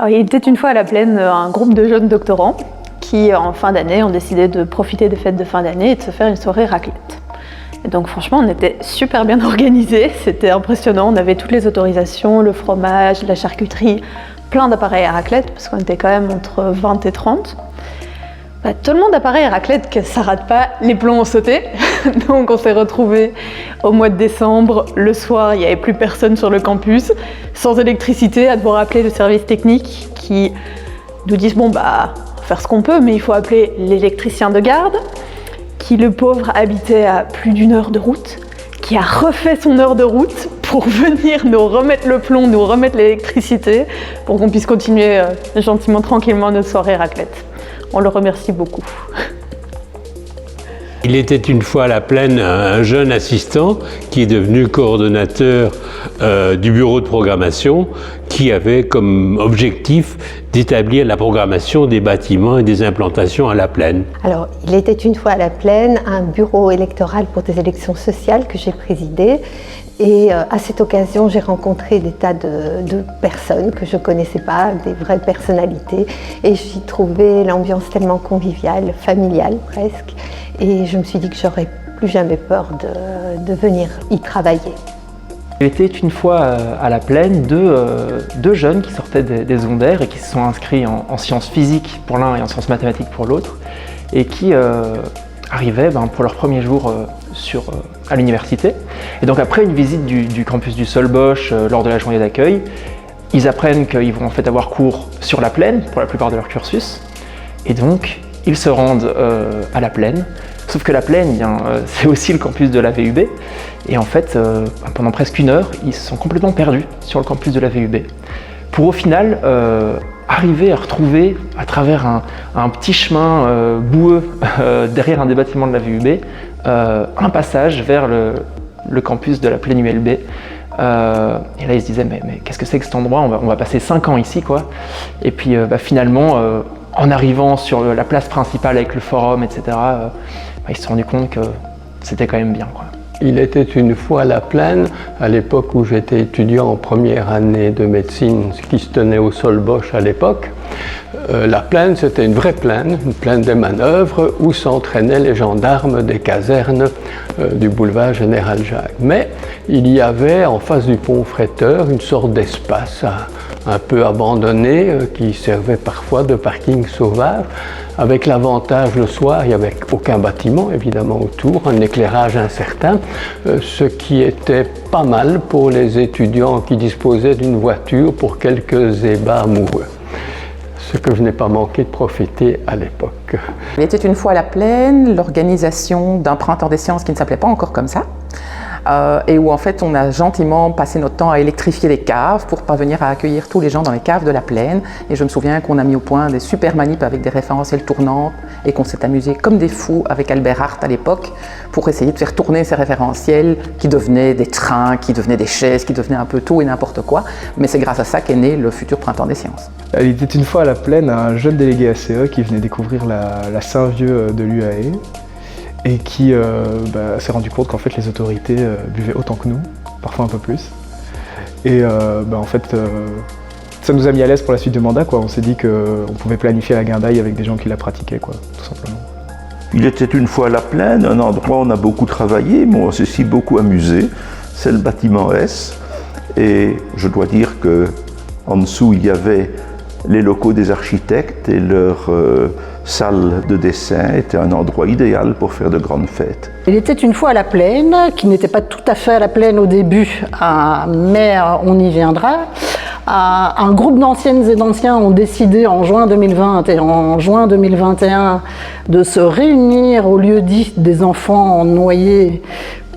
Alors, il était une fois à la Plaine un groupe de jeunes doctorants qui, en fin d'année, ont décidé de profiter des fêtes de fin d'année et de se faire une soirée raclette. Et donc franchement, on était super bien organisés, c'était impressionnant, on avait toutes les autorisations, le fromage, la charcuterie, plein d'appareils à raclette, parce qu'on était quand même entre 20 et 30. Tout le monde appareil à raclette, que ça rate pas, les plombs ont sauté. Donc on s'est retrouvés au mois de décembre, le soir, il n'y avait plus personne sur le campus, sans électricité, à devoir appeler le service technique qui nous disent bon bah, on va faire ce qu'on peut, mais il faut appeler l'électricien de garde, qui le pauvre habitait à plus d'1 heure de route, qui a refait son heure de route pour venir nous remettre le plomb, nous remettre l'électricité, pour qu'on puisse continuer gentiment, tranquillement notre soirée raclette. On le remercie beaucoup. Il était une fois à la Plaine un jeune assistant qui est devenu coordonnateur du bureau de programmation qui avait comme objectif d'établir la programmation des bâtiments et des implantations à la Plaine. Alors, il était une fois à la Plaine un bureau électoral pour des élections sociales que j'ai présidé. Et à cette occasion, j'ai rencontré des tas de personnes que je ne connaissais pas, des vraies personnalités. Et j'y trouvais l'ambiance tellement conviviale, familiale presque. Et je me suis dit que j'aurais plus jamais peur de venir y travailler. Il était une fois à la Plaine deux jeunes qui sortaient des secondaires et qui se sont inscrits en sciences physiques pour l'un et en sciences mathématiques pour l'autre. Et qui arrivaient pour leur premier jour à l'université. Et donc après une visite du campus du Solbosch lors de la journée d'accueil, ils apprennent qu'ils vont en fait avoir cours sur la Plaine pour la plupart de leur cursus. Et donc ils se rendent à la Plaine. Sauf que la Plaine, c'est aussi le campus de la VUB. Et en fait, pendant presque 1 heure, ils se sont complètement perdus sur le campus de la VUB. Pour au final arriver à retrouver, à travers un petit chemin boueux derrière un des bâtiments de la VUB, un passage vers le campus de la Plaine ULB. Et là, ils se disaient, mais qu'est-ce que c'est que cet endroit, on va passer 5 ans ici, quoi. Et puis finalement, en arrivant sur la place principale avec le forum, etc., ils se sont rendus compte que c'était quand même bien, quoi. Il était une fois à la Plaine, à l'époque où j'étais étudiant en première année de médecine, ce qui se tenait au Solbosch à l'époque. La plaine, c'était une vraie plaine des manœuvres, où s'entraînaient les gendarmes des casernes du boulevard Général Jacques. Mais il y avait en face du pont Fretteur une sorte d'espace un peu abandonné qui servait parfois de parking sauvage, avec l'avantage le soir, il n'y avait aucun bâtiment évidemment autour, un éclairage incertain, ce qui était pas mal pour les étudiants qui disposaient d'une voiture pour quelques ébats amoureux. Ce que je n'ai pas manqué de profiter à l'époque. Il était une fois à la Plaine l'organisation d'un printemps des sciences qui ne s'appelait pas encore comme ça, et où en fait on a gentiment passé notre temps à électrifier les caves pour parvenir à accueillir tous les gens dans les caves de la Plaine. Et je me souviens qu'on a mis au point des super manips avec des référentiels tournantes et qu'on s'est amusé comme des fous avec Albert Hart à l'époque pour essayer de faire tourner ces référentiels qui devenaient des trains, qui devenaient des chaises, qui devenaient un peu tout et n'importe quoi. Mais c'est grâce à ça qu'est né le futur printemps des sciences. Il était une fois à la Plaine un jeune délégué ACE qui venait découvrir la Saint-Vieux de l'UAE et qui s'est rendu compte qu'en fait les autorités buvaient autant que nous, parfois un peu plus. Et en fait, ça nous a mis à l'aise pour la suite du mandat, quoi. On s'est dit qu'on pouvait planifier la guindaille avec des gens qui la pratiquaient, quoi, tout simplement. Il était une fois à la Plaine, un endroit où on a beaucoup travaillé, mais on s'est aussi beaucoup amusé. C'est le bâtiment S. Et je dois dire qu'en dessous, il y avait les locaux des architectes et leur salle de dessin était un endroit idéal pour faire de grandes fêtes. Il était une fois à la Plaine, qui n'était pas tout à fait à la Plaine au début, mais on y viendra. Un groupe d'anciennes et d'anciens ont décidé en juin 2020 et en juin 2021 de se réunir au lieu dit des enfants noyés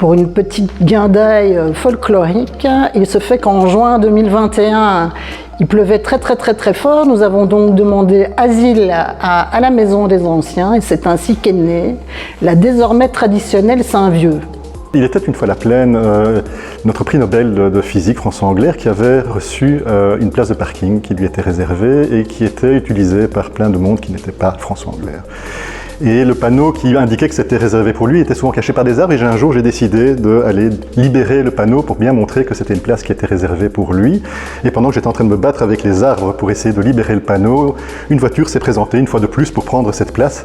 pour une petite guindaille folklorique. Il se fait qu'en juin 2021, il pleuvait très fort. Nous avons donc demandé asile à la Maison des Anciens et c'est ainsi qu'est née la désormais traditionnelle Saint-Vieux. Il était une fois à la Plaine notre prix Nobel de physique, François Englert, qui avait reçu une place de parking qui lui était réservée et qui était utilisée par plein de monde qui n'était pas François Englert. Et le panneau qui indiquait que c'était réservé pour lui était souvent caché par des arbres. Et un jour, j'ai décidé d'aller libérer le panneau pour bien montrer que c'était une place qui était réservée pour lui. Et pendant que j'étais en train de me battre avec les arbres pour essayer de libérer le panneau, une voiture s'est présentée une fois de plus pour prendre cette place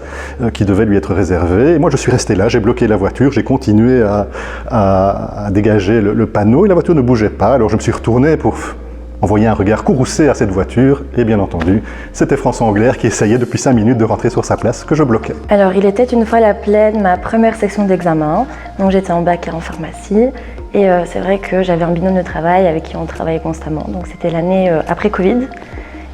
qui devait lui être réservée. Et moi, je suis resté là, j'ai bloqué la voiture, j'ai continué à dégager le panneau et la voiture ne bougeait pas. Alors je me suis retourné pour envoyer un regard courroucé à cette voiture et bien entendu, c'était François Englert qui essayait depuis 5 minutes de rentrer sur sa place que je bloquais. Alors il était une fois la plaine, ma première section d'examen, donc j'étais en bac en pharmacie et c'est vrai que j'avais un binôme de travail avec qui on travaillait constamment, donc c'était l'année après Covid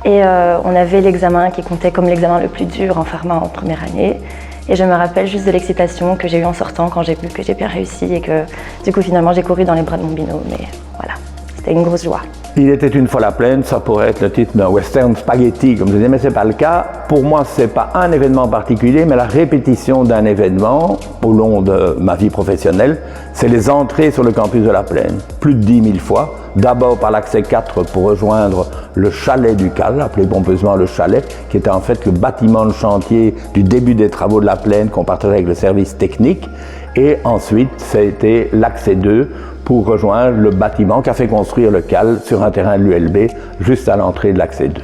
et on avait l'examen qui comptait comme l'examen le plus dur en pharma en première année. Et je me rappelle juste de l'excitation que j'ai eue en sortant quand j'ai vu que j'ai bien réussi et que du coup finalement j'ai couru dans les bras de mon binôme. Mais voilà, c'était une grosse joie. Il était une fois la plaine, ça pourrait être le titre d'un western spaghetti, comme je disais, mais ce n'est pas le cas. Pour moi, ce n'est pas un événement particulier, mais la répétition d'un événement au long de ma vie professionnelle, c'est les entrées sur le campus de la plaine. Plus de 10 000 fois, d'abord par l'accès 4 pour rejoindre le chalet du CAL, appelé pompeusement le chalet, qui était en fait le bâtiment de chantier du début des travaux de la plaine qu'on partageait avec le service technique. Et ensuite, ça a été l'accès 2 pour rejoindre le bâtiment qu'a fait construire le CAL sur un terrain de l'ULB, juste à l'entrée de l'accès 2.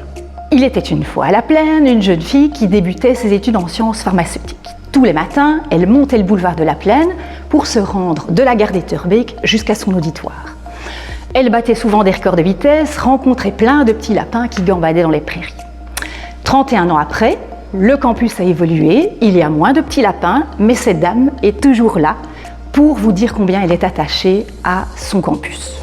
Il était une fois à la plaine une jeune fille qui débutait ses études en sciences pharmaceutiques. Tous les matins, elle montait le boulevard de la Plaine pour se rendre de la gare d'Etterbeek jusqu'à son auditoire. Elle battait souvent des records de vitesse, rencontrait plein de petits lapins qui gambadaient dans les prairies. 31 ans après, le campus a évolué, il y a moins de petits lapins, mais cette dame est toujours là pour vous dire combien elle est attachée à son campus.